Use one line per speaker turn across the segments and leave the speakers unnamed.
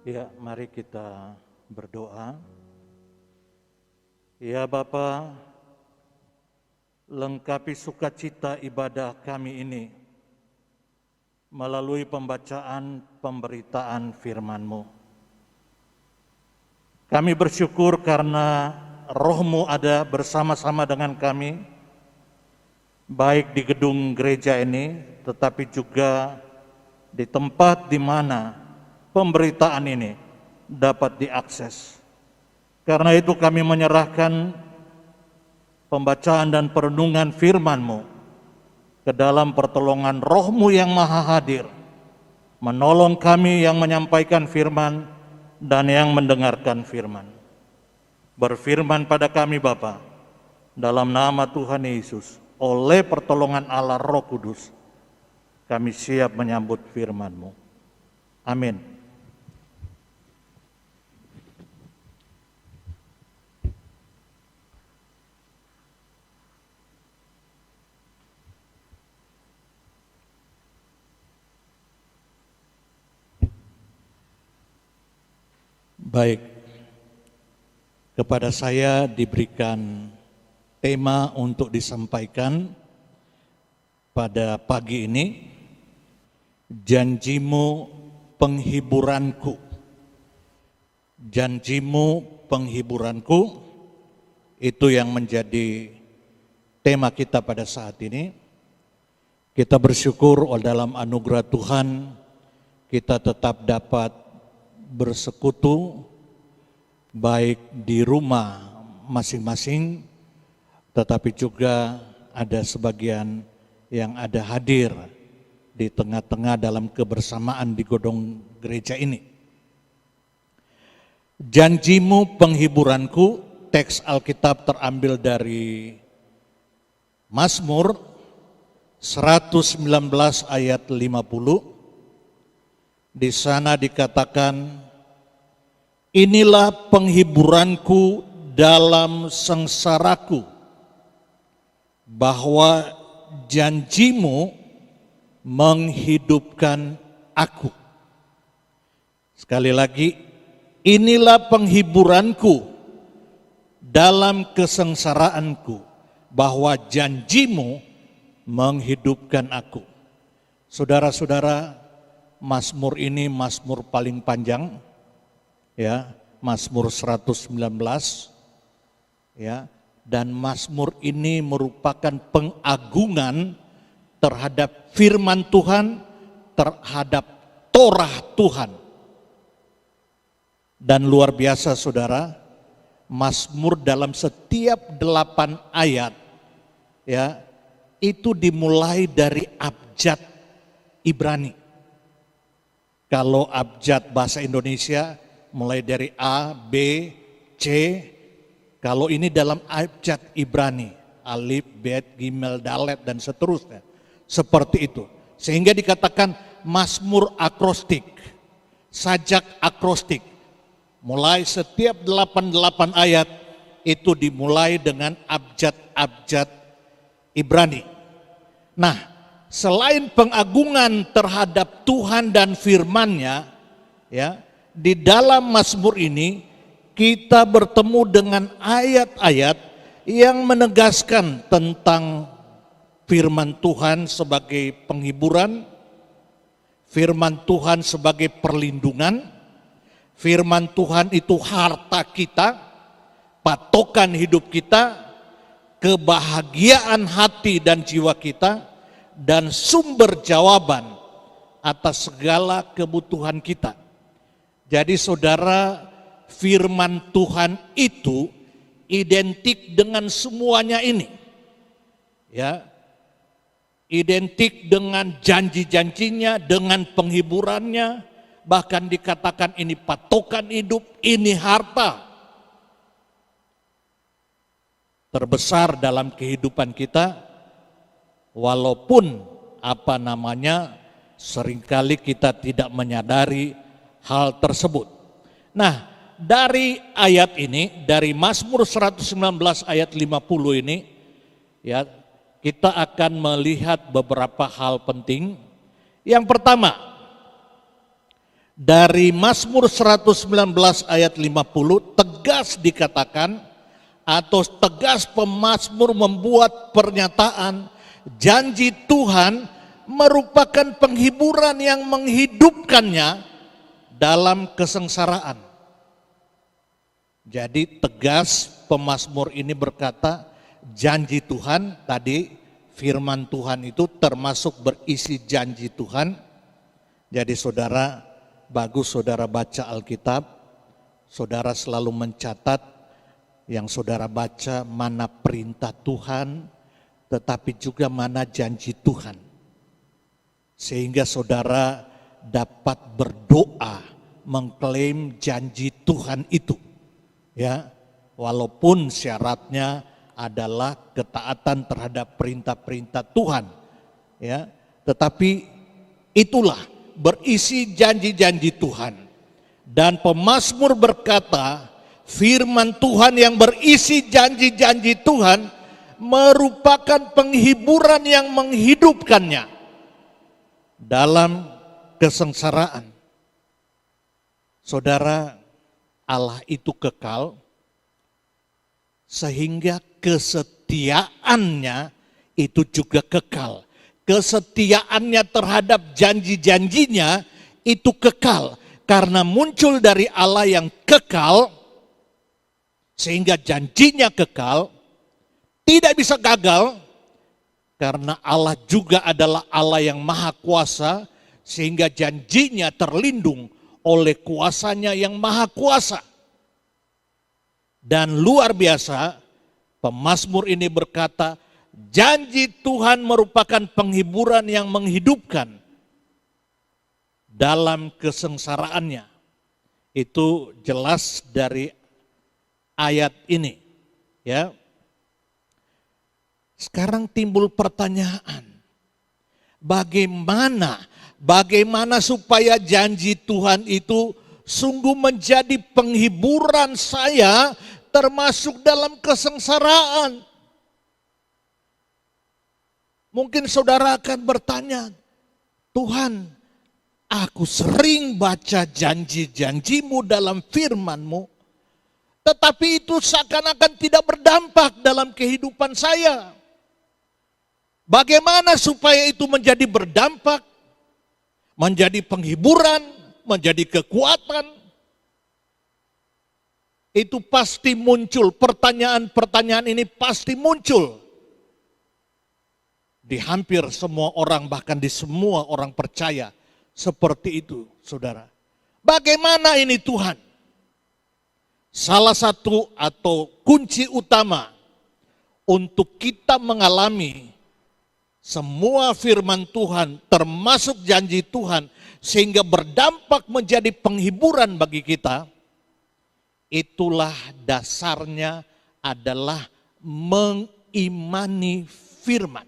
Ya, mari kita berdoa. Ya Bapa, lengkapi sukacita ibadah kami ini melalui pembacaan pemberitaan firman-Mu. Kami bersyukur karena Roh-Mu ada bersama-sama dengan kami, baik di gedung gereja ini, tetapi juga di tempat di mana pemberitaan ini dapat diakses. Karena itu kami menyerahkan pembacaan dan perenungan firman-Mu ke dalam pertolongan Roh-Mu yang maha hadir, menolong kami yang menyampaikan firman dan yang mendengarkan firman. Berfirman pada kami Bapa, dalam nama Tuhan Yesus, oleh pertolongan Allah Roh Kudus, kami siap menyambut firman-Mu. Amin. Baik, kepada saya diberikan tema untuk disampaikan pada pagi ini, janjimu penghiburanku. Janjimu penghiburanku, itu yang menjadi tema kita pada saat ini. Kita bersyukur dalam anugerah Tuhan, kita tetap dapat bersekutu baik di rumah masing-masing, tetapi juga ada sebagian yang ada hadir di tengah-tengah dalam kebersamaan di gedung gereja ini. Janjimu penghiburanku, teks Alkitab terambil dari Mazmur 119 ayat 50. Di sana dikatakan, inilah penghiburanku dalam sengsaraku, bahwa janjimu menghidupkan aku. Sekali lagi, inilah penghiburanku dalam kesengsaraanku, bahwa janjimu menghidupkan aku. Saudara-saudara, Mazmur ini Mazmur paling panjang, ya, Mazmur 119, ya, dan Mazmur ini merupakan pengagungan terhadap firman Tuhan, terhadap Torah Tuhan. Dan luar biasa saudara, Mazmur dalam setiap 8 ayat, ya, itu dimulai dari abjad Ibrani. Kalau abjad bahasa Indonesia mulai dari A, B, C. Kalau ini dalam abjad Ibrani, Alif, Bet, Gimel, Dalet, dan seterusnya. Seperti itu. Sehingga dikatakan Mazmur akrostik, sajak akrostik. Mulai setiap 8 ayat itu dimulai dengan abjad-abjad Ibrani. Nah, selain pengagungan terhadap Tuhan dan firman-Nya, ya, di dalam Mazmur ini kita bertemu dengan ayat-ayat yang menegaskan tentang firman Tuhan sebagai penghiburan, firman Tuhan sebagai perlindungan, firman Tuhan itu harta kita, patokan hidup kita, kebahagiaan hati dan jiwa kita, dan sumber jawaban atas segala kebutuhan kita. Jadi saudara, firman Tuhan itu identik dengan semuanya ini. Ya. Identik dengan janji-janjinya, dengan penghiburannya, bahkan dikatakan ini patokan hidup, ini harta terbesar dalam kehidupan kita. Walaupun seringkali kita tidak menyadari hal tersebut. Nah, dari ayat ini, dari Mazmur 119 ayat 50 ini, ya, kita akan melihat beberapa hal penting. Yang pertama, Dari Mazmur 119 ayat 50 tegas dikatakan atau tegas pemazmur membuat pernyataan janji Tuhan merupakan penghiburan yang menghidupkannya dalam kesengsaraan. Jadi tegas pemazmur ini berkata janji Tuhan, tadi firman Tuhan itu termasuk berisi janji Tuhan. Jadi saudara, bagus saudara baca Alkitab, saudara selalu mencatat yang saudara baca mana perintah Tuhan, tetapi juga mana janji Tuhan. Sehingga saudara dapat berdoa mengklaim janji Tuhan itu. Ya, walaupun syaratnya adalah ketaatan terhadap perintah-perintah Tuhan. Ya, tetapi itulah berisi janji-janji Tuhan. Dan pemazmur berkata, firman Tuhan yang berisi janji-janji Tuhan merupakan penghiburan yang menghidupkannya dalam kesengsaraan. Saudara, Allah itu kekal sehingga kesetiaannya itu juga kekal. Kesetiaannya terhadap janji-janjinya itu kekal. Karena muncul dari Allah yang kekal, sehingga janjinya kekal, tidak bisa gagal. Karena Allah juga adalah Allah yang maha kuasa, sehingga janjinya terlindung oleh kuasanya yang maha kuasa. Dan luar biasa, pemazmur ini berkata, janji Tuhan merupakan penghiburan yang menghidupkan dalam kesengsaraannya. Itu jelas dari ayat ini. Ya. Sekarang timbul pertanyaan, bagaimana supaya janji Tuhan itu sungguh menjadi penghiburan saya termasuk dalam kesengsaraan? Mungkin saudara akan bertanya, Tuhan, aku sering baca janji-janjimu dalam firman-Mu, tetapi itu seakan-akan tidak berdampak dalam kehidupan saya. Bagaimana supaya itu menjadi berdampak, menjadi penghiburan, menjadi kekuatan? Itu pasti muncul, pertanyaan-pertanyaan ini pasti muncul di hampir semua orang, bahkan di semua orang percaya seperti itu, saudara. Bagaimana ini Tuhan? Salah satu atau kunci utama untuk kita mengalami semua firman Tuhan, termasuk janji Tuhan, sehingga berdampak menjadi penghiburan bagi kita, itulah dasarnya adalah mengimani firman.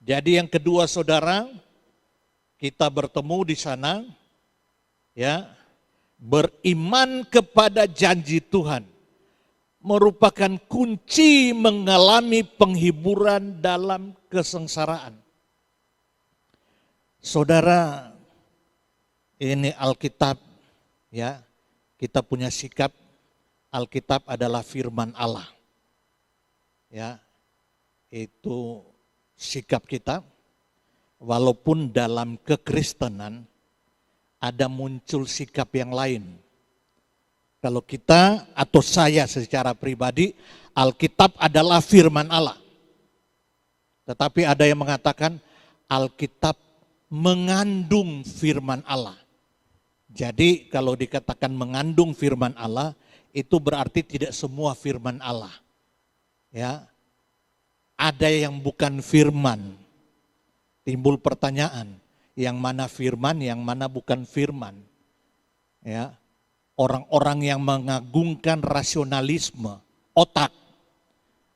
Jadi yang kedua saudara, kita bertemu di sana, ya, beriman kepada janji Tuhan merupakan kunci mengalami penghiburan dalam kesengsaraan. Saudara, ini Alkitab, ya, kita punya sikap, Alkitab adalah firman Allah. Ya, itu sikap kita, walaupun dalam kekristenan ada muncul sikap yang lain. Kalau kita atau saya secara pribadi, Alkitab adalah firman Allah. Tetapi ada yang mengatakan Alkitab mengandung firman Allah. Jadi kalau dikatakan mengandung firman Allah, itu berarti tidak semua firman Allah. Ya, ada yang bukan firman. Timbul pertanyaan, yang mana firman, yang mana bukan firman. Ya, orang-orang yang mengagungkan rasionalisme, otak.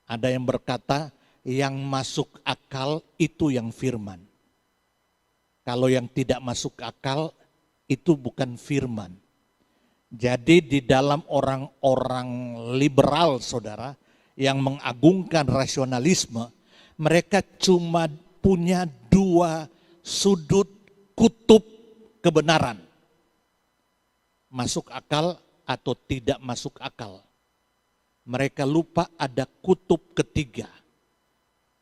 Ada yang berkata, yang masuk akal itu yang firman. Kalau yang tidak masuk akal, itu bukan firman. Jadi di dalam orang-orang liberal, saudara, yang mengagungkan rasionalisme, mereka cuma punya dua sudut kutub kebenaran. masuk akal atau tidak masuk akal. Mereka lupa ada kutub ketiga.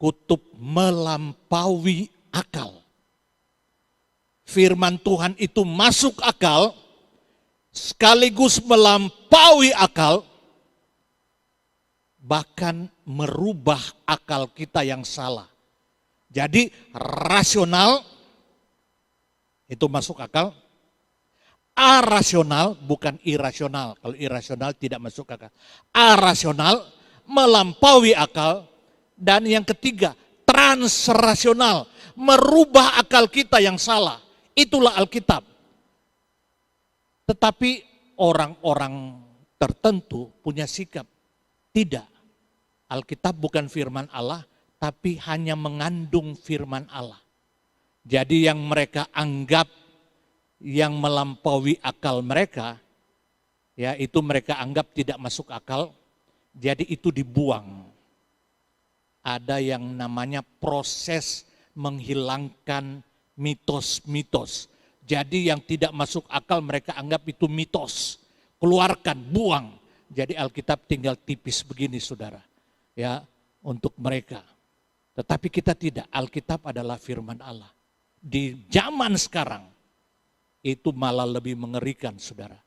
Kutub melampaui akal. Firman Tuhan itu masuk akal, sekaligus melampaui akal, bahkan merubah akal kita yang salah. Jadi rasional itu masuk akal, arasional bukan irasional. Kalau irasional tidak masuk akal. Arasional melampaui akal, dan yang ketiga transrasional, merubah akal kita yang salah. Itulah Alkitab. Tetapi orang-orang tertentu punya sikap, tidak. Alkitab bukan firman Allah, tapi hanya mengandung firman Allah. Jadi yang mereka anggap yang melampaui akal mereka, ya itu mereka anggap tidak masuk akal, jadi itu dibuang. Ada yang namanya proses menghilangkan mitos-mitos. Jadi yang tidak masuk akal mereka anggap itu mitos. Keluarkan, buang. Jadi Alkitab tinggal tipis begini saudara. Ya, untuk mereka. Tetapi kita tidak, Alkitab adalah firman Allah. Di zaman sekarang, itu malah lebih mengerikan saudara.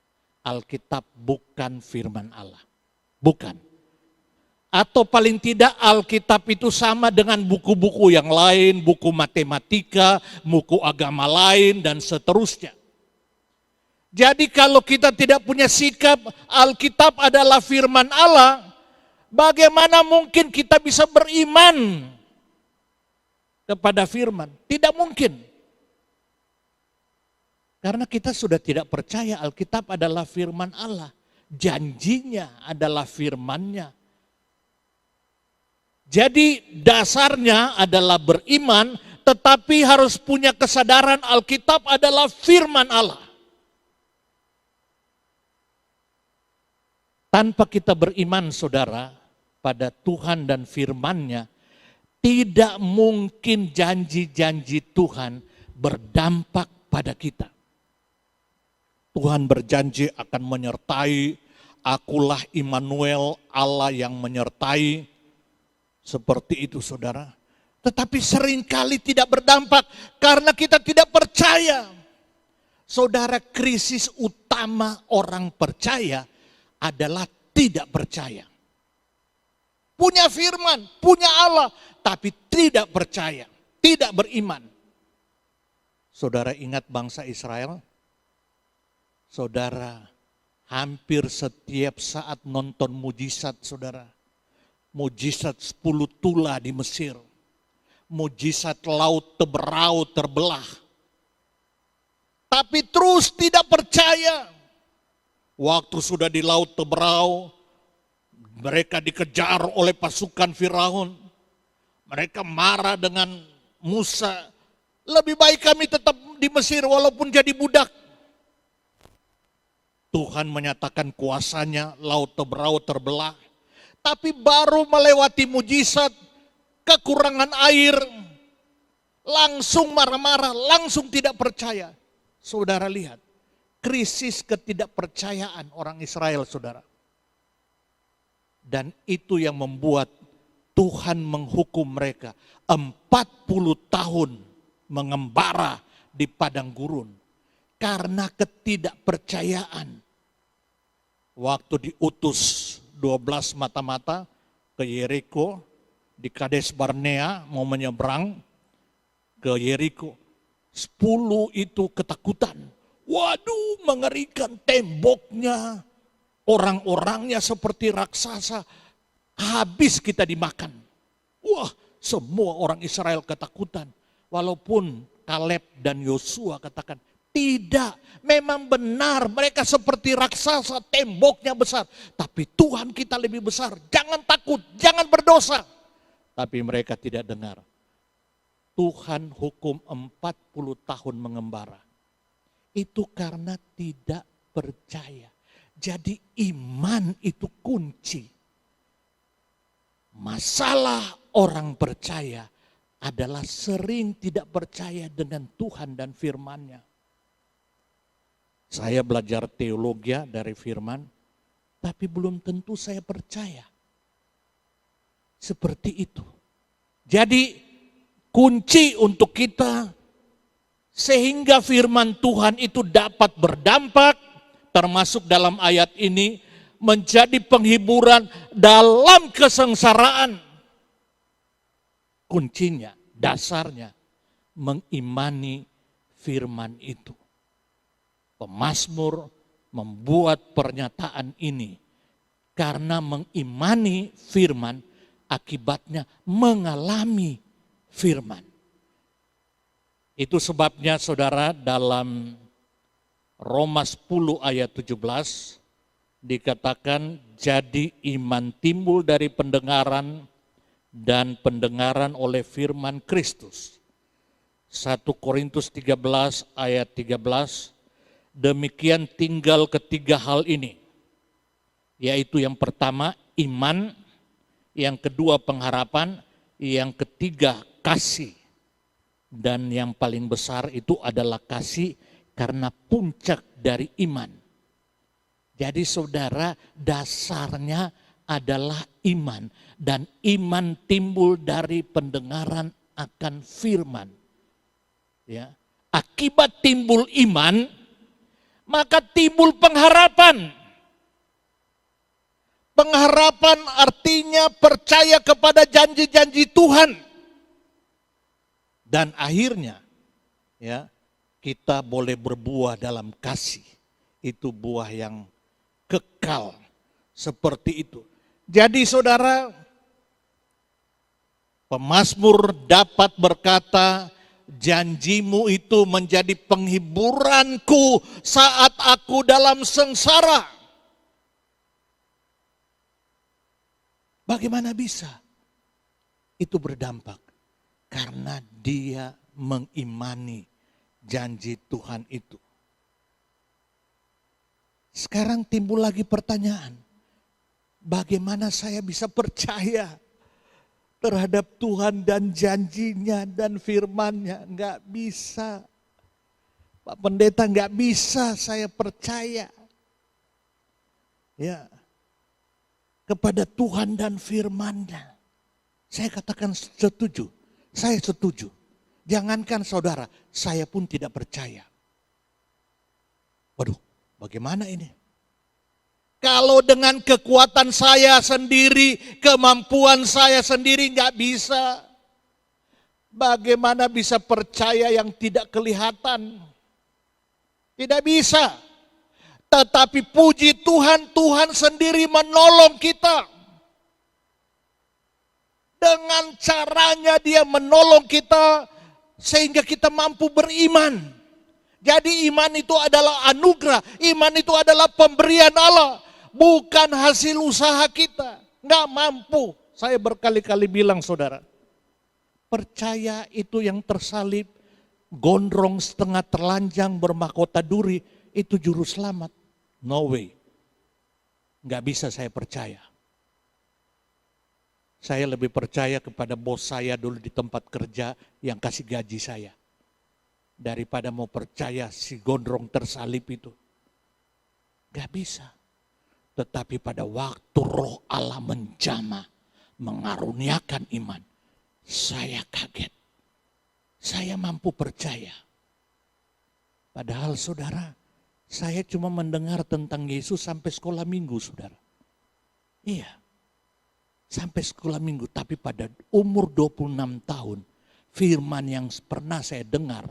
Alkitab bukan firman Allah. Bukan. Atau paling tidak Alkitab itu sama dengan buku-buku yang lain, buku matematika, buku agama lain, dan seterusnya. Jadi kalau kita tidak punya sikap Alkitab adalah firman Allah, bagaimana mungkin kita bisa beriman kepada firman? Tidak mungkin. Karena kita sudah tidak percaya Alkitab adalah firman Allah. Janjinya adalah firman-Nya. Jadi dasarnya adalah beriman, tetapi harus punya kesadaran Alkitab adalah firman Allah. Tanpa kita beriman saudara pada Tuhan dan firman-Nya, tidak mungkin janji-janji Tuhan berdampak pada kita. Tuhan berjanji akan menyertai, akulah Immanuel, Allah yang menyertai. Seperti itu saudara. Tetapi seringkali tidak berdampak karena kita tidak percaya. Saudara, krisis utama orang percaya adalah tidak percaya. Punya firman, punya Allah, tapi tidak percaya, tidak beriman. Saudara ingat bangsa Israel? Saudara hampir setiap saat nonton mujizat saudara. Mujizat 10 tula di Mesir. Mujizat laut Teberau terbelah. Tapi terus tidak percaya. Waktu sudah di laut Teberau, mereka dikejar oleh pasukan Firaun. Mereka marah dengan Musa. Lebih baik kami tetap di Mesir walaupun jadi budak. Tuhan menyatakan kuasanya, laut Teberau terbelah. Tapi baru melewati mujizat, kekurangan air, langsung marah-marah, langsung tidak percaya. Saudara lihat, krisis ketidakpercayaan orang Israel saudara. Dan itu yang membuat Tuhan menghukum mereka 40 tahun mengembara di padang gurun. Karena ketidakpercayaan. Waktu diutus 12 mata-mata ke Yeriko, di Kades Barnea mau menyeberang ke Yeriko. 10 itu ketakutan. Waduh, mengerikan, temboknya, orang-orangnya seperti raksasa. Habis kita dimakan. Wah, semua orang Israel ketakutan. Walaupun Kaleb dan Yosua katakan, tidak, memang benar mereka seperti raksasa, temboknya besar. Tapi Tuhan kita lebih besar, jangan takut, jangan berdosa. Tapi mereka tidak dengar. Tuhan hukum 40 tahun mengembara. Itu karena tidak percaya. Jadi iman itu kunci. Masalah orang percaya adalah sering tidak percaya dengan Tuhan dan firman-Nya. Saya belajar teologi dari firman, tapi belum tentu saya percaya. Seperti itu. Jadi kunci untuk kita sehingga firman Tuhan itu dapat berdampak, termasuk dalam ayat ini, menjadi penghiburan dalam kesengsaraan. Kuncinya, dasarnya, mengimani firman itu. Pemazmur membuat pernyataan ini karena mengimani firman, akibatnya mengalami firman. Itu sebabnya saudara dalam Roma 10 ayat 17 dikatakan, jadi iman timbul dari pendengaran dan pendengaran oleh firman Kristus. 1 Korintus 13 ayat 13, demikian tinggal ketiga hal ini, yaitu yang pertama iman, yang kedua pengharapan, yang ketiga kasih. Dan yang paling besar itu adalah kasih karena puncak dari iman. Jadi saudara, dasarnya adalah iman. Dan iman timbul dari pendengaran akan firman. Ya. Akibat timbul iman, maka timbul pengharapan. Pengharapan artinya percaya kepada janji-janji Tuhan. Dan akhirnya ya, kita boleh berbuah dalam kasih. Itu buah yang kekal. Seperti itu. Jadi saudara, pemazmur dapat berkata, janjimu itu menjadi penghiburanku saat aku dalam sengsara. Bagaimana bisa itu berdampak? Karena dia mengimani janji Tuhan itu. Sekarang timbul lagi pertanyaan, bagaimana saya bisa percaya terhadap Tuhan dan janjinya dan firman-Nya? Enggak bisa. Pak Pendeta, enggak bisa saya percaya. Ya, kepada Tuhan dan firman-Nya. Saya katakan setuju. Saya setuju. Jangankan saudara, saya pun tidak percaya. Waduh, bagaimana ini? Kalau dengan kekuatan saya sendiri, kemampuan saya sendiri nggak bisa. Bagaimana bisa percaya yang tidak kelihatan? Tidak bisa. Tetapi puji Tuhan, Tuhan sendiri menolong kita. Dengan caranya dia menolong kita sehingga kita mampu beriman. Jadi iman itu adalah anugerah, iman itu adalah pemberian Allah, bukan hasil usaha kita. Nggak mampu. Saya berkali-kali bilang saudara, percaya itu yang tersalib, gondrong setengah telanjang bermahkota duri, itu juru selamat. No way. Nggak bisa saya percaya. Saya lebih percaya kepada bos saya dulu di tempat kerja yang kasih gaji saya. Daripada mau percaya si gondrong tersalib itu. Gak bisa. Tetapi pada waktu roh Allah menjamah, mengaruniakan iman, saya kaget. Saya mampu percaya. Padahal saudara, saya cuma mendengar tentang Yesus sampai sekolah minggu saudara. Iya. Sampai sekolah minggu, tapi pada umur 26 tahun, firman yang pernah saya dengar,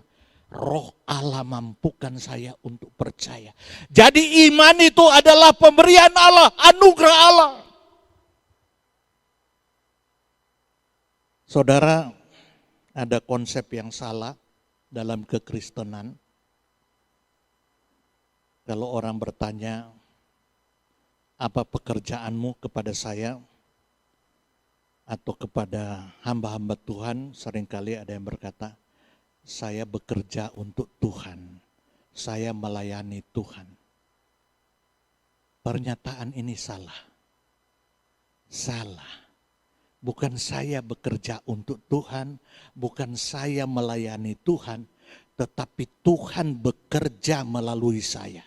roh Allah mampukan saya untuk percaya. Jadi iman itu adalah pemberian Allah, anugerah Allah. Saudara, ada konsep yang salah dalam kekristenan. Kalau orang bertanya, apa pekerjaanmu kepada saya? Atau kepada hamba-hamba Tuhan, seringkali ada yang berkata, saya bekerja untuk Tuhan, saya melayani Tuhan. Pernyataan ini salah. Salah. Bukan saya bekerja untuk Tuhan, bukan saya melayani Tuhan, tetapi Tuhan bekerja melalui saya.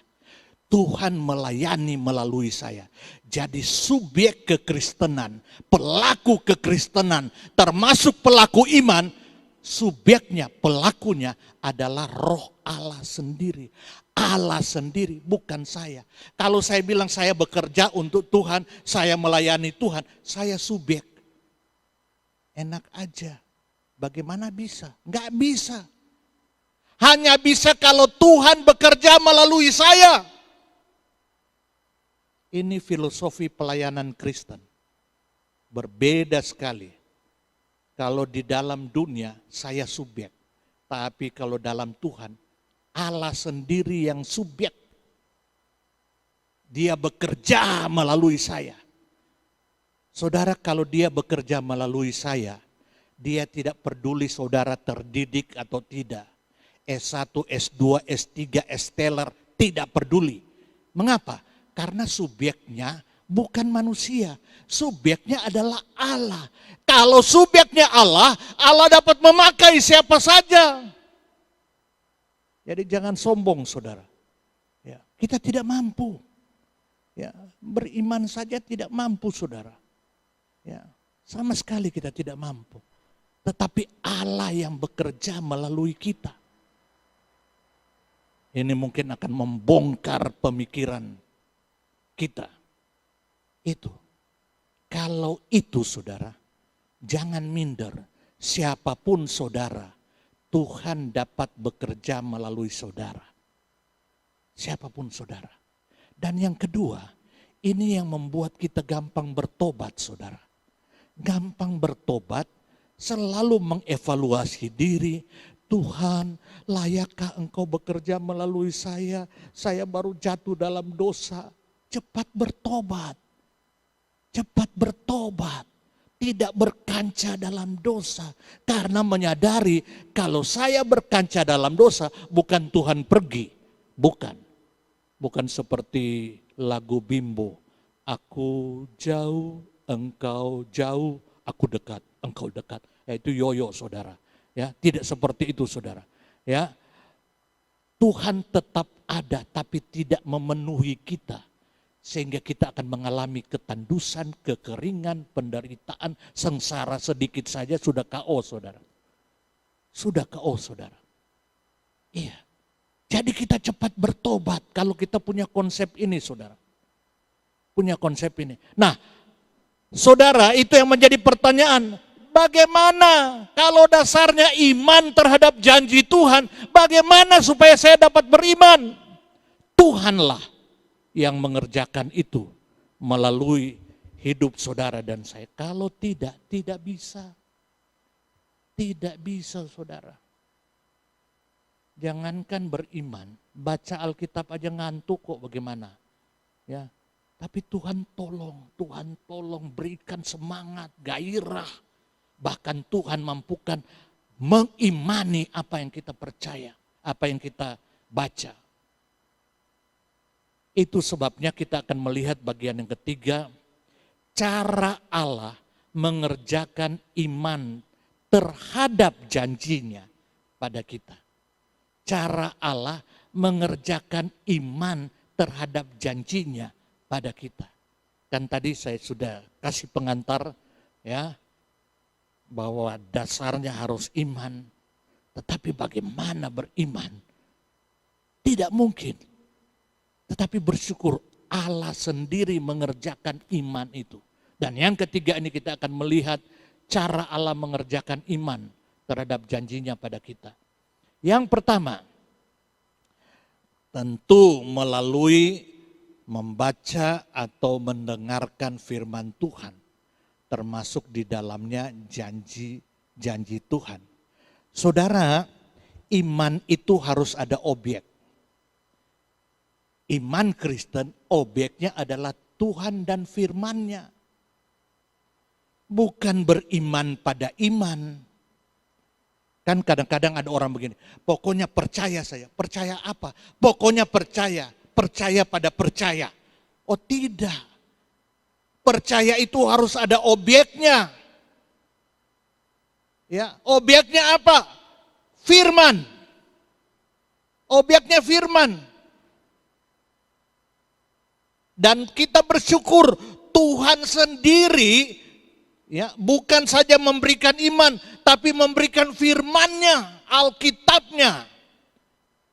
Tuhan melayani melalui saya. Jadi subjek kekristenan, pelaku kekristenan, termasuk pelaku iman, subjeknya, pelakunya adalah Roh Allah sendiri. Allah sendiri, bukan saya. Kalau saya bilang saya bekerja untuk Tuhan, saya melayani Tuhan, saya subjek. Enak aja. Bagaimana bisa? Enggak bisa. Hanya bisa kalau Tuhan bekerja melalui saya. Ini filosofi pelayanan Kristen. Berbeda sekali. Kalau di dalam dunia saya subjek. Tapi kalau dalam Tuhan, Allah sendiri yang subjek. Dia bekerja melalui saya. Saudara, kalau dia bekerja melalui saya, dia tidak peduli saudara terdidik atau tidak. S1, S2, S3, S-teller, tidak peduli. Mengapa? Karena subjeknya bukan manusia. Subjeknya adalah Allah. Kalau subjeknya Allah, Allah dapat memakai siapa saja. Jadi jangan sombong saudara. Ya, kita tidak mampu. Ya, beriman saja tidak mampu saudara. Ya, sama sekali kita tidak mampu. Tetapi Allah yang bekerja melalui kita. Ini mungkin akan membongkar pemikiran kita. Itu. Kalau itu saudara, jangan minder. Siapapun saudara, Tuhan dapat bekerja melalui saudara. Siapapun saudara. Dan yang kedua, ini yang membuat kita gampang bertobat saudara. Gampang bertobat, selalu mengevaluasi diri. Tuhan, layakkah Engkau bekerja melalui saya? Saya baru jatuh dalam dosa. Cepat bertobat. Cepat bertobat. Tidak berkancah dalam dosa. Karena menyadari kalau saya berkancah dalam dosa, bukan Tuhan pergi. Bukan. Bukan seperti lagu Bimbo. Aku jauh, engkau jauh, aku dekat, engkau dekat. Itu yoyo saudara. Ya, tidak seperti itu saudara. Ya, Tuhan tetap ada tapi tidak memenuhi kita. Sehingga kita akan mengalami ketandusan, kekeringan, penderitaan, sengsara sedikit saja sudah KO saudara. Sudah KO saudara. Iya. Jadi kita cepat bertobat kalau kita punya konsep ini saudara. Punya konsep ini. Nah saudara, itu yang menjadi pertanyaan. Bagaimana kalau dasarnya iman terhadap janji Tuhan, bagaimana supaya saya dapat beriman? Tuhanlah yang mengerjakan itu melalui hidup saudara dan saya. Kalau tidak, tidak bisa. Tidak bisa saudara. Jangankan beriman, baca Alkitab aja ngantuk kok bagaimana. Ya, tapi Tuhan tolong berikan semangat, gairah. Bahkan Tuhan mampukan mengimani apa yang kita percaya, apa yang kita baca. Itu sebabnya kita akan melihat bagian yang ketiga, cara Allah mengerjakan iman terhadap janjinya pada kita. Cara Allah mengerjakan iman terhadap janjinya pada kita. Kan tadi saya sudah kasih pengantar ya, bahwa dasarnya harus iman. Tetapi bagaimana beriman? Tidak mungkin. Tetapi bersyukur Allah sendiri mengerjakan iman itu. Dan yang ketiga ini kita akan melihat cara Allah mengerjakan iman terhadap janjinya pada kita. Yang pertama, tentu melalui membaca atau mendengarkan firman Tuhan. Termasuk di dalamnya janji Tuhan. Saudara, iman itu harus ada objek. Iman Kristen, objeknya adalah Tuhan dan firman-Nya. Bukan beriman pada iman. Kan kadang-kadang ada orang begini, pokoknya percaya saya. Percaya apa? Pokoknya percaya pada percaya. Oh tidak. Percaya itu harus ada objeknya. Ya, objeknya apa? Firman. Objeknya firman. Dan kita bersyukur Tuhan sendiri ya bukan saja memberikan iman, tapi memberikan firman-Nya, Alkitabnya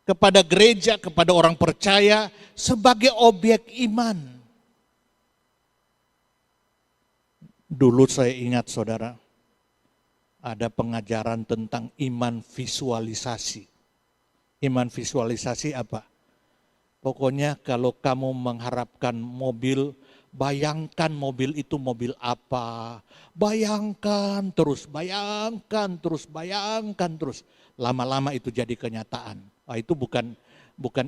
kepada gereja, kepada orang percaya sebagai objek iman. Dulu saya ingat saudara, ada pengajaran tentang iman visualisasi. Iman visualisasi apa? Pokoknya kalau kamu mengharapkan mobil, bayangkan mobil itu mobil apa. Bayangkan terus, bayangkan terus, bayangkan terus. Lama-lama itu jadi kenyataan. Nah, itu bukan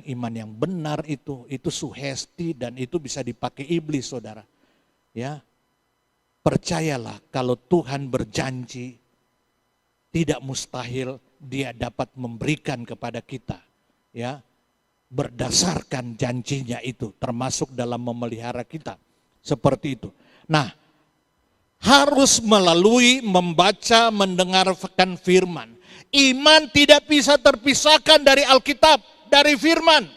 iman yang benar itu sugesti dan itu bisa dipakai iblis saudara. Ya, percayalah kalau Tuhan berjanji, tidak mustahil Dia dapat memberikan kepada kita. Ya, berdasarkan janjinya itu, termasuk dalam memelihara kita. Seperti itu. Nah, harus melalui membaca, mendengarkan firman. Iman tidak bisa terpisahkan dari Alkitab, dari firman.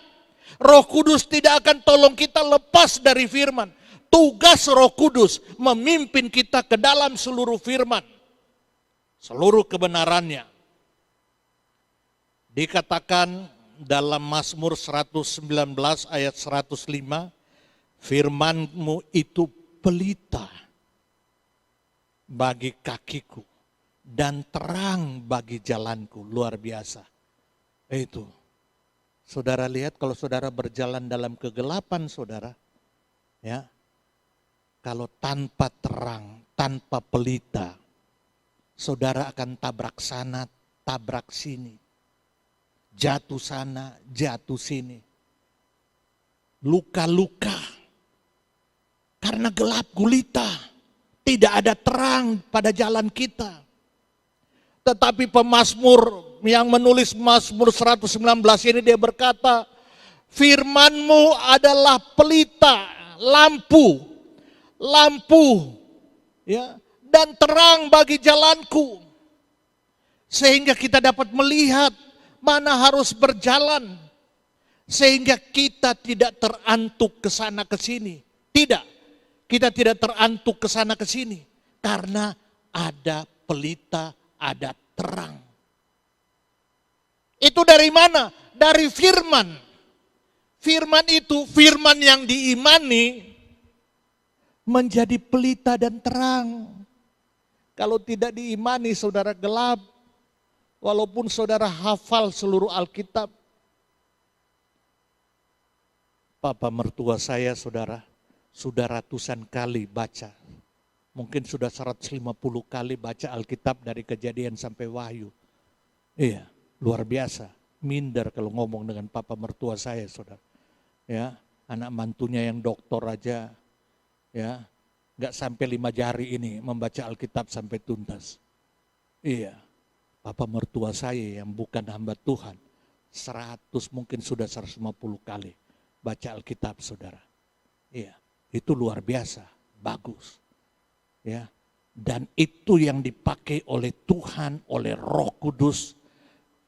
Roh Kudus tidak akan tolong kita lepas dari firman. Tugas Roh Kudus memimpin kita ke dalam seluruh firman. Seluruh kebenarannya. Dikatakan dalam Mazmur 119 ayat 105, firman-Mu itu pelita bagi kakiku dan terang bagi jalanku. Luar biasa. Itu. Saudara lihat kalau saudara berjalan dalam kegelapan saudara, ya, kalau tanpa terang, tanpa pelita, saudara akan tabrak sana, tabrak sini. Jatuh sana, jatuh sini. Luka-luka. Karena gelap gulita. Tidak ada terang pada jalan kita. Tetapi pemazmur yang menulis Mazmur 119 ini dia berkata, firman-Mu adalah pelita, lampu, ya, dan terang bagi jalanku. Sehingga kita dapat melihat mana harus berjalan, sehingga kita tidak terantuk ke sana ke sini. Tidak, kita tidak terantuk ke sana ke sini, karena ada pelita, ada terang. Itu dari mana? Dari firman. Firman itu, firman yang diimani, menjadi pelita dan terang. Kalau tidak diimani, saudara gelap. Walaupun saudara hafal seluruh Alkitab. Papa mertua saya saudara, sudah ratusan kali baca. Mungkin sudah 150 kali baca Alkitab dari Kejadian sampai Wahyu. Iya, luar biasa. Minder kalau ngomong dengan papa mertua saya saudara. Ya, anak mantunya yang doktor aja, ya, nggak sampai 5 jari ini membaca Alkitab sampai tuntas. Iya. Papa mertua saya yang bukan hamba Tuhan, 100 mungkin sudah 150 kali baca Alkitab saudara. Iya, itu luar biasa, bagus. Ya, dan itu yang dipakai oleh Tuhan, oleh Roh Kudus,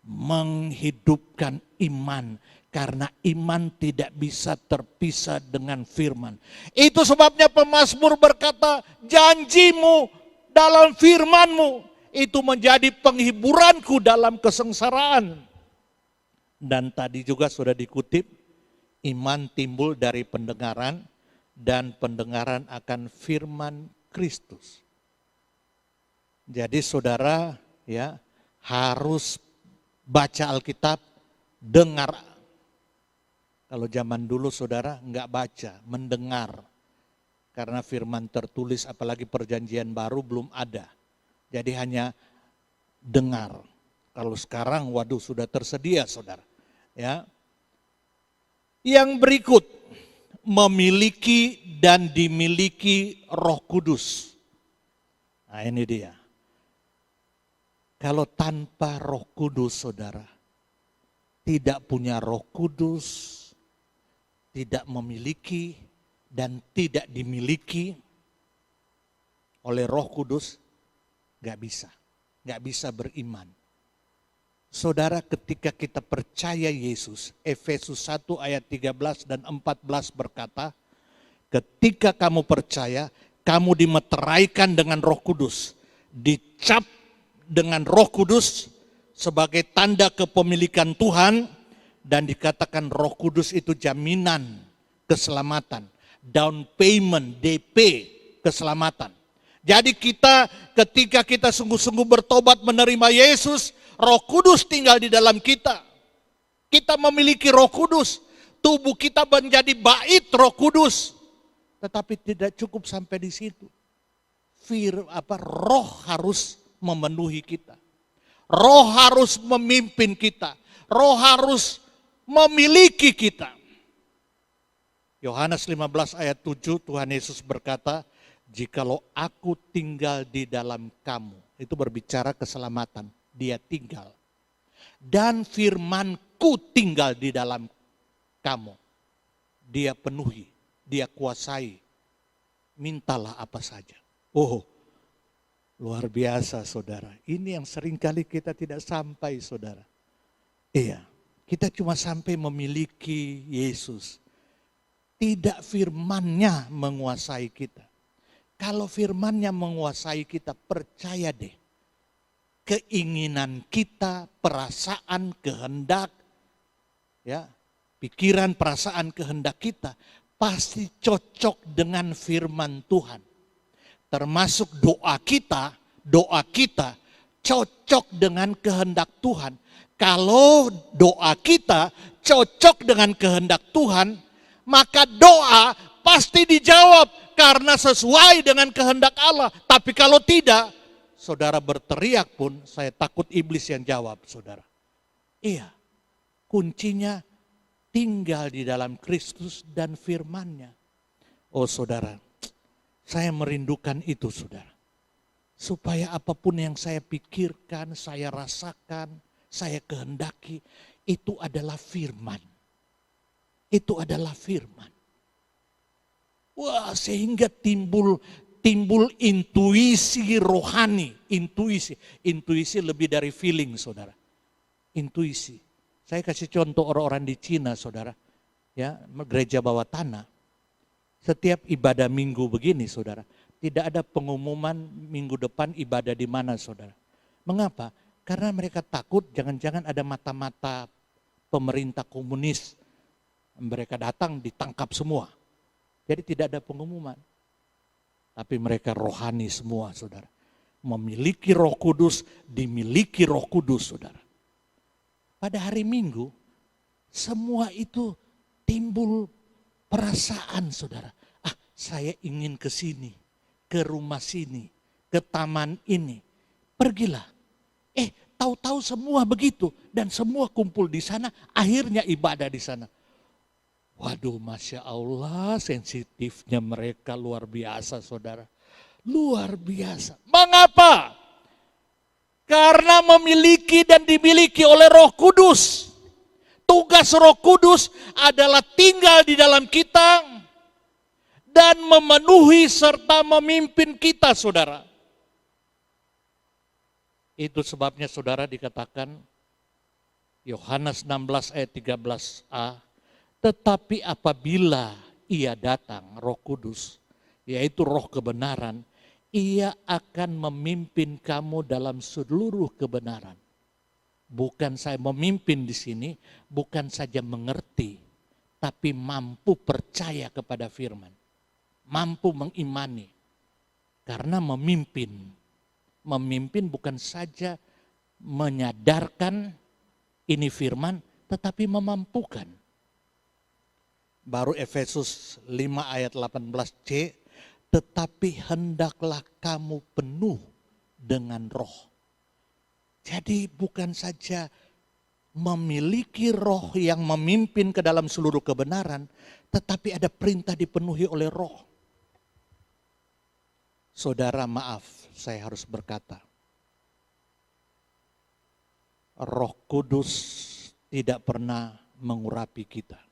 menghidupkan iman. Karena iman tidak bisa terpisah dengan firman. Itu sebabnya pemazmur berkata, janji-Mu dalam firman-Mu itu menjadi penghiburanku dalam kesengsaraan. Dan tadi juga sudah dikutip, iman timbul dari pendengaran dan pendengaran akan firman Kristus. Jadi saudara ya harus baca Alkitab, dengar. Kalau zaman dulu saudara enggak baca, mendengar. Karena firman tertulis apalagi perjanjian baru belum ada. Jadi hanya dengar. Kalau sekarang waduh sudah tersedia saudara. Ya. Yang berikut, memiliki dan dimiliki Roh Kudus. Nah ini dia. Kalau tanpa Roh Kudus saudara, tidak punya Roh Kudus, tidak memiliki dan tidak dimiliki oleh Roh Kudus, gak bisa beriman. Saudara, ketika kita percaya Yesus, Efesus 1 ayat 13 dan 14 berkata, ketika kamu percaya, kamu dimeteraikan dengan Roh Kudus, dicap dengan Roh Kudus sebagai tanda kepemilikan Tuhan, dan dikatakan Roh Kudus itu jaminan keselamatan, down payment, DP keselamatan. Jadi ketika kita sungguh-sungguh bertobat menerima Yesus, Roh Kudus tinggal di dalam kita. Kita memiliki Roh Kudus, tubuh kita menjadi bait Roh Kudus. Tetapi tidak cukup sampai di situ. Roh harus memenuhi kita. Roh harus memimpin kita. Roh harus memiliki kita. Yohanes 15 ayat 7, Tuhan Yesus berkata, jikalau aku tinggal di dalam kamu, itu berbicara keselamatan, dia tinggal. Dan firmanku tinggal di dalam kamu, dia penuhi, dia kuasai, mintalah apa saja. Oh, luar biasa saudara, ini yang seringkali kita tidak sampai saudara. Iya, kita cuma sampai memiliki Yesus. Tidak firman-Nya menguasai kita. Kalau firman-Nya menguasai kita, percaya deh. Keinginan kita, perasaan, kehendak, ya, pikiran, perasaan, kehendak kita pasti cocok dengan firman Tuhan. Termasuk doa kita cocok dengan kehendak Tuhan. Kalau doa kita cocok dengan kehendak Tuhan, maka doa pasti dijawab karena sesuai dengan kehendak Allah. Tapi kalau tidak, saudara berteriak pun, saya takut iblis yang jawab, saudara. Iya, kuncinya tinggal di dalam Kristus dan firman-Nya. Oh saudara, saya merindukan itu saudara. Supaya apapun yang saya pikirkan, saya rasakan, saya kehendaki, itu adalah firman. Itu adalah firman. Wah, sehingga timbul intuisi rohani, intuisi lebih dari feeling, saudara. Intuisi. Saya kasih contoh orang-orang di Cina, saudara. Ya, gereja bawah tanah. Setiap ibadah minggu begini, saudara, tidak ada pengumuman minggu depan ibadah di mana, saudara. Mengapa? Karena mereka takut jangan-jangan ada mata-mata pemerintah komunis. Mereka datang ditangkap semua. Jadi tidak ada pengumuman. Tapi mereka rohani semua, saudara. Memiliki Roh Kudus, dimiliki Roh Kudus, saudara. Pada hari Minggu, semua itu timbul perasaan, saudara. Ah, saya ingin ke sini, ke rumah sini, ke taman ini. Pergilah. Tahu-tahu semua begitu. Dan semua kumpul di sana, akhirnya ibadah di sana. Waduh, Masya Allah, sensitifnya mereka luar biasa, saudara. Luar biasa. Mengapa? Karena memiliki dan dimiliki oleh Roh Kudus. Tugas Roh Kudus adalah tinggal di dalam kita dan memenuhi serta memimpin kita, saudara. Itu sebabnya saudara dikatakan Yohanes 16 ayat 13a, tetapi apabila ia datang, Roh Kudus, yaitu Roh kebenaran, ia akan memimpin kamu dalam seluruh kebenaran. Bukan saya memimpin di sini, bukan saja mengerti, tapi mampu percaya kepada firman. Mampu mengimani. Karena memimpin bukan saja menyadarkan ini firman, tetapi memampukan. Baru Efesus 5 ayat 18c, tetapi hendaklah kamu penuh dengan roh. Jadi bukan saja memiliki roh yang memimpin ke dalam seluruh kebenaran, tetapi ada perintah dipenuhi oleh roh. Saudara, maaf, saya harus berkata, Roh Kudus tidak pernah mengurapi kita.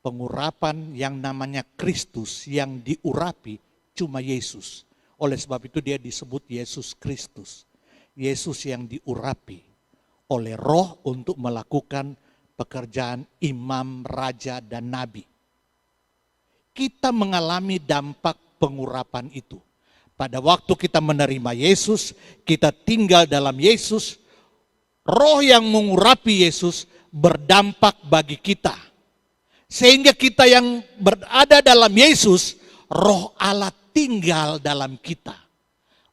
Pengurapan yang namanya Kristus yang diurapi cuma Yesus. Oleh sebab itu dia disebut Yesus Kristus. Yesus yang diurapi oleh Roh untuk melakukan pekerjaan imam, raja, dan nabi. Kita mengalami dampak pengurapan itu. Pada waktu kita menerima Yesus, kita tinggal dalam Yesus, Roh yang mengurapi Yesus berdampak bagi kita. Sehingga kita yang berada dalam Yesus, Roh Allah tinggal dalam kita.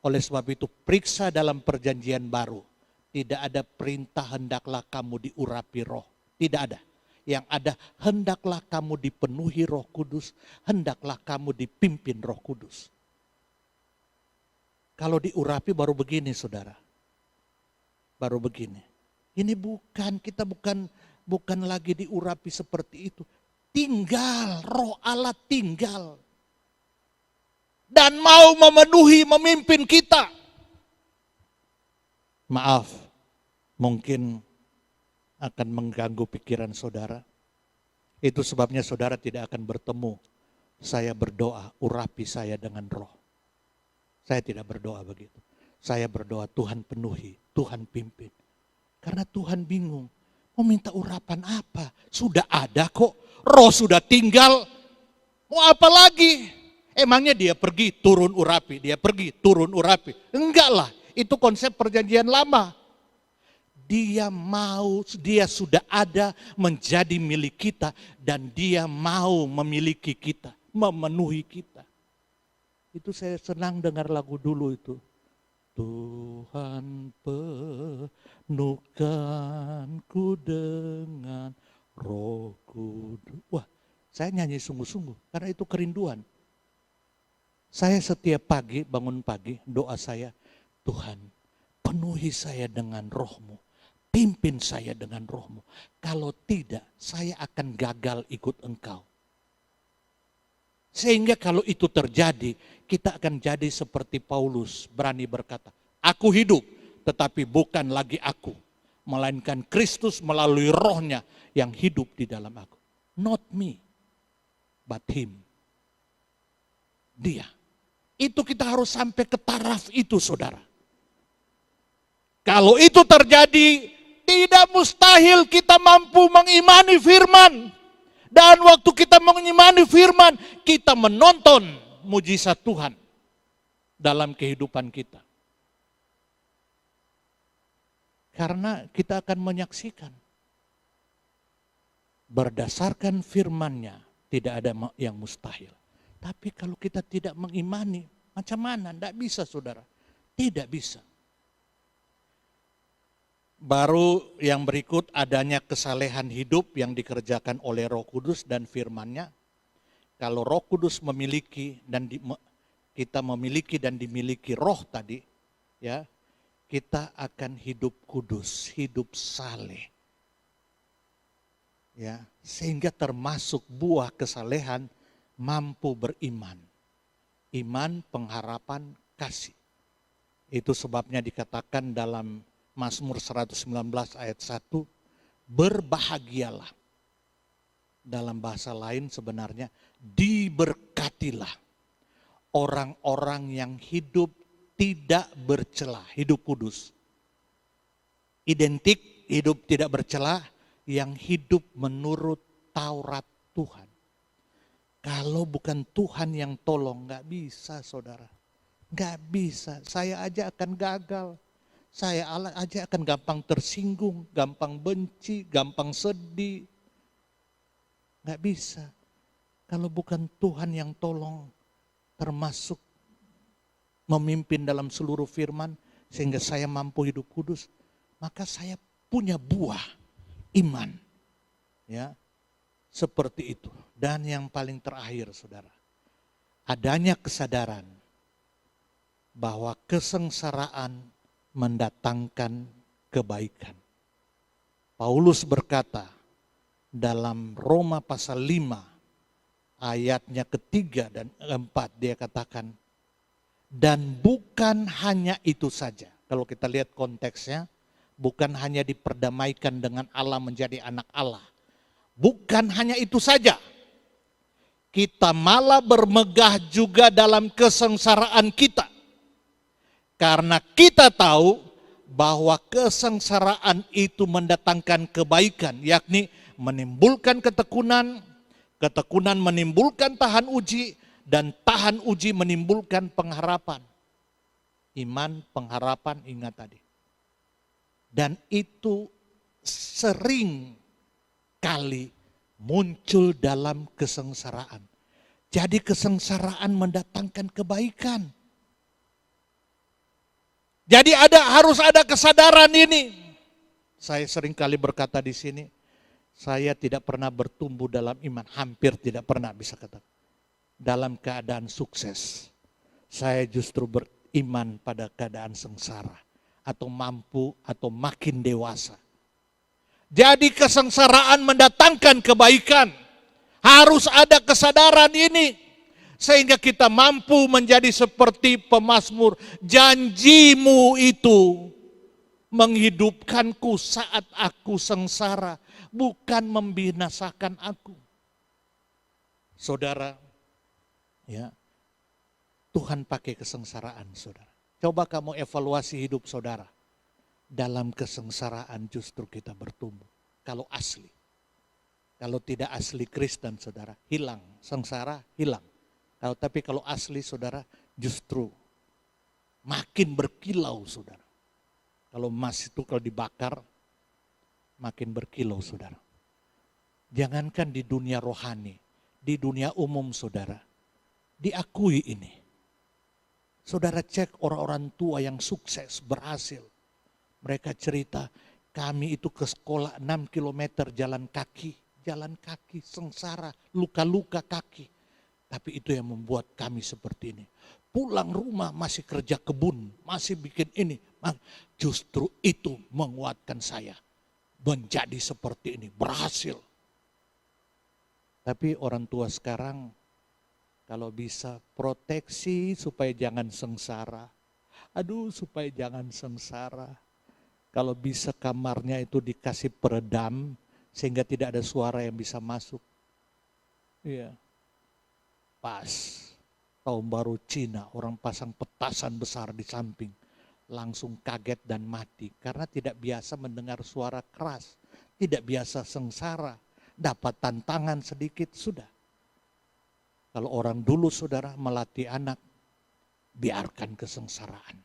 Oleh sebab itu, periksa dalam perjanjian baru. Tidak ada perintah hendaklah kamu diurapi roh. Tidak ada. Yang ada, hendaklah kamu dipenuhi Roh Kudus, hendaklah kamu dipimpin Roh Kudus. Kalau diurapi baru begini, saudara. Baru begini. Ini kita bukan lagi diurapi seperti itu. Tinggal, Roh Allah tinggal. Dan mau memenuhi, memimpin kita. Maaf, mungkin akan mengganggu pikiran saudara. Itu sebabnya saudara tidak akan bertemu. Saya berdoa, urapi saya dengan roh. Saya tidak berdoa begitu. Saya berdoa, Tuhan penuhi, Tuhan pimpin. Karena Tuhan bingung, mau minta urapan apa? Sudah ada kok, roh sudah tinggal. Mau apa lagi? Emangnya dia pergi turun urapi, dia pergi turun urapi. Enggak lah, itu konsep perjanjian lama. Dia sudah ada menjadi milik kita dan dia mau memiliki kita, memenuhi kita. Itu saya senang dengar lagu dulu itu. Tuhan penuhkanku dengan Roh Kudus. Wah, saya nyanyi sungguh-sungguh karena itu kerinduan. Saya setiap pagi, bangun pagi, doa saya, Tuhan penuhi saya dengan roh-Mu, pimpin saya dengan roh-Mu. Kalau tidak, saya akan gagal ikut Engkau. Sehingga kalau itu terjadi, kita akan jadi seperti Paulus, berani berkata, aku hidup, tetapi bukan lagi aku, melainkan Kristus melalui rohnya yang hidup di dalam aku. Not me, but him. Dia. Itu kita harus sampai ke taraf itu, saudara. Kalau itu terjadi, tidak mustahil kita mampu mengimani firman. Dan waktu kita mengimani firman, kita menonton mujizat Tuhan dalam kehidupan kita. Karena kita akan menyaksikan. Berdasarkan firman-Nya, tidak ada yang mustahil. Tapi kalau kita tidak mengimani, macam mana? Tidak bisa, saudara. Tidak bisa. Baru yang berikut adanya kesalehan hidup yang dikerjakan oleh Roh Kudus dan firman-Nya. Kalau Roh Kudus memiliki dan kita memiliki dan dimiliki Roh tadi, ya, kita akan hidup kudus, hidup saleh. Ya, sehingga termasuk buah kesalehan mampu beriman. Iman, pengharapan, kasih. Itu sebabnya dikatakan dalam Mazmur 119 ayat 1, berbahagialah. Dalam bahasa lain sebenarnya, diberkatilah orang-orang yang hidup tidak bercela, hidup kudus. Identik hidup tidak bercela, yang hidup menurut Taurat Tuhan. Kalau bukan Tuhan yang tolong, gak bisa, saudara. Gak bisa, saya aja akan gagal. Saya aja akan gampang tersinggung, gampang benci, gampang sedih. Gak bisa. Kalau bukan Tuhan yang tolong, termasuk memimpin dalam seluruh firman, sehingga saya mampu hidup kudus, maka saya punya buah iman. Ya, seperti itu. Dan yang paling terakhir, saudara, adanya kesadaran bahwa kesengsaraan mendatangkan kebaikan. Paulus berkata dalam Roma pasal 5 ayatnya ketiga dan keempat, dia katakan, dan bukan hanya itu saja. Kalau kita lihat konteksnya, bukan hanya diperdamaikan dengan Allah menjadi anak Allah. Bukan hanya itu saja. Kita malah bermegah juga dalam kesengsaraan kita. Karena kita tahu bahwa kesengsaraan itu mendatangkan kebaikan, yakni menimbulkan ketekunan, ketekunan menimbulkan tahan uji, dan tahan uji menimbulkan pengharapan. Iman, pengharapan, ingat tadi. Dan itu sering kali muncul dalam kesengsaraan. Jadi kesengsaraan mendatangkan kebaikan. Jadi harus ada kesadaran ini. Saya sering kali berkata di sini, saya tidak pernah bertumbuh dalam iman, hampir tidak pernah bisa katakan. Dalam keadaan sukses, saya justru beriman pada keadaan sengsara. Atau mampu atau makin dewasa. Jadi kesengsaraan mendatangkan kebaikan. Harus ada kesadaran ini. Sehingga kita mampu menjadi seperti pemazmur. Janjimu itu menghidupkanku saat aku sengsara. Bukan membinasakan aku. Saudara, ya, Tuhan pakai kesengsaraan saudara. Coba kamu evaluasi hidup saudara. Dalam kesengsaraan justru kita bertumbuh. Kalau asli. Kalau tidak asli Kristen saudara, hilang. Sengsara, hilang. Tapi kalau asli saudara, justru makin berkilau saudara. Kalau emas itu kalau dibakar, makin berkilau saudara. Jangankan di dunia rohani, di dunia umum saudara, diakui ini. Saudara cek orang-orang tua yang sukses, berhasil. Mereka cerita, kami itu ke sekolah 6 kilometer jalan kaki, sengsara, luka-luka kaki. Tapi itu yang membuat kami seperti ini. Pulang rumah masih kerja kebun, masih bikin ini. Justru itu menguatkan saya. Menjadi seperti ini, berhasil. Tapi orang tua sekarang, kalau bisa proteksi supaya jangan sengsara. Aduh supaya jangan sengsara. Kalau bisa kamarnya itu dikasih peredam, sehingga tidak ada suara yang bisa masuk. Iya. Pas tahun baru Cina, orang pasang petasan besar di samping. Langsung kaget dan mati. Karena tidak biasa mendengar suara keras. Tidak biasa sengsara. Dapat tantangan sedikit, sudah. Kalau orang dulu saudara melatih anak, biarkan kesengsaraan.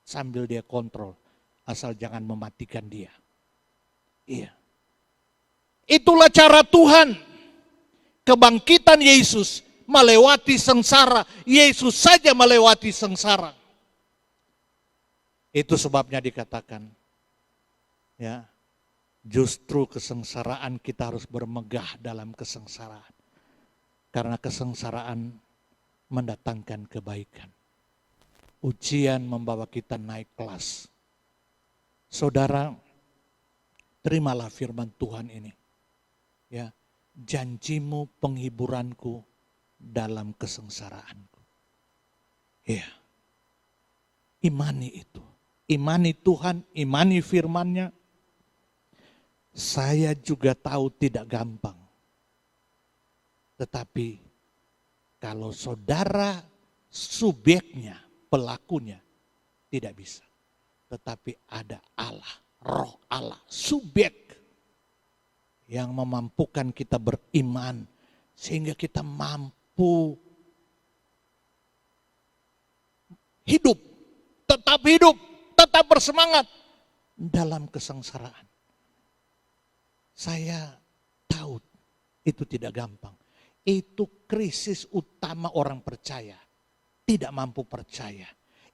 Sambil dia kontrol, asal jangan mematikan dia. Iya. Itulah cara Tuhan. Kebangkitan Yesus melewati sengsara. Yesus saja melewati sengsara. Itu sebabnya dikatakan, ya, justru kesengsaraan kita harus bermegah dalam kesengsaraan. Karena kesengsaraan mendatangkan kebaikan. Ujian membawa kita naik kelas. Saudara, terimalah firman Tuhan ini. Ya, janjimu penghiburanku dalam kesengsaraanku. Ya, imani itu. Imani Tuhan, imani firman-Nya. Saya juga tahu tidak gampang. Tetapi kalau saudara subjeknya, pelakunya, tidak bisa. Tetapi ada Allah, roh Allah, subjek yang memampukan kita beriman. Sehingga kita mampu hidup, tetap bersemangat dalam kesengsaraan. Saya tahu itu tidak gampang. Itu krisis utama orang percaya. Tidak mampu percaya.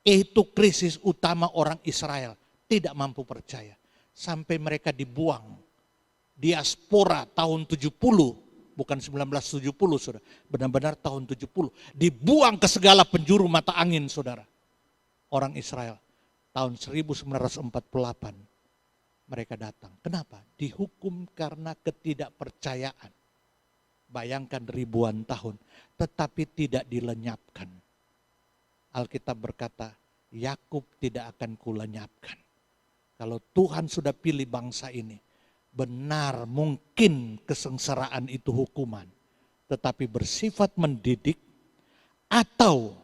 Itu krisis utama orang Israel. Tidak mampu percaya. Sampai mereka dibuang. Diaspora tahun 70. Bukan 1970 saudara. Benar-benar tahun 70. Dibuang ke segala penjuru mata angin saudara. Orang Israel. Tahun 1948. Mereka datang. Kenapa? Dihukum karena ketidakpercayaan. Bayangkan ribuan tahun. Tetapi tidak dilenyapkan. Alkitab berkata, Yakub tidak akan kulenyapkan. Kalau Tuhan sudah pilih bangsa ini, benar mungkin kesengsaraan itu hukuman. Tetapi bersifat mendidik, atau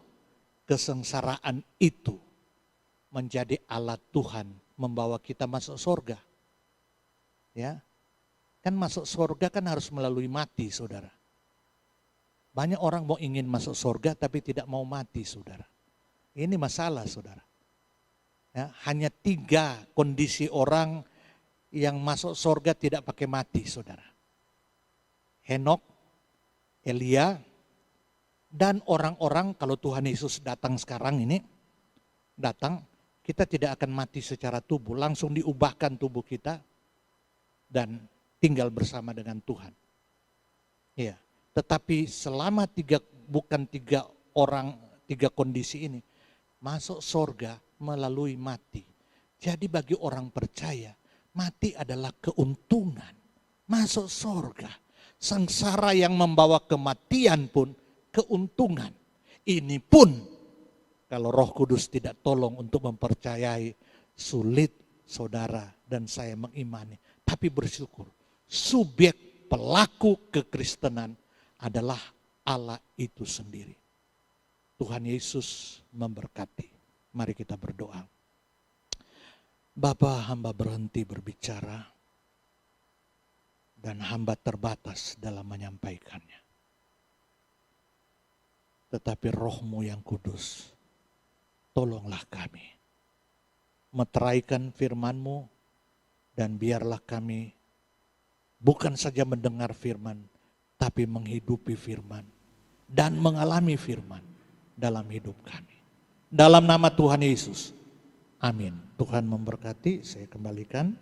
kesengsaraan itu menjadi alat Tuhan membawa kita masuk surga. Ya, kan masuk surga kan harus melalui mati, saudara. Banyak orang mau ingin masuk surga tapi tidak mau mati, saudara. Ini masalah, saudara. Ya, hanya 3 kondisi orang yang masuk surga tidak pakai mati, saudara. Henok, Elia, dan orang-orang kalau Tuhan Yesus datang sekarang ini, datang, kita tidak akan mati secara tubuh, langsung diubahkan tubuh kita dan tinggal bersama dengan Tuhan. Ya, tetapi selama bukan tiga kondisi ini, masuk surga melalui mati. Jadi bagi orang percaya, mati adalah keuntungan. Masuk surga, sengsara yang membawa kematian pun keuntungan. Ini pun kalau Roh Kudus tidak tolong untuk mempercayai, sulit saudara dan saya mengimani. Tapi bersyukur, subjek pelaku kekristenan adalah Allah itu sendiri. Tuhan Yesus memberkati. Mari kita berdoa. Bapa, hamba berhenti berbicara dan hamba terbatas dalam menyampaikannya. Tetapi Roh-Mu yang kudus, tolonglah kami. Meteraikan firman-Mu dan biarlah kami bukan saja mendengar firman, tapi menghidupi firman dan mengalami firman dalam hidup kami. Dalam nama Tuhan Yesus. Amin. Tuhan memberkati, saya kembalikan.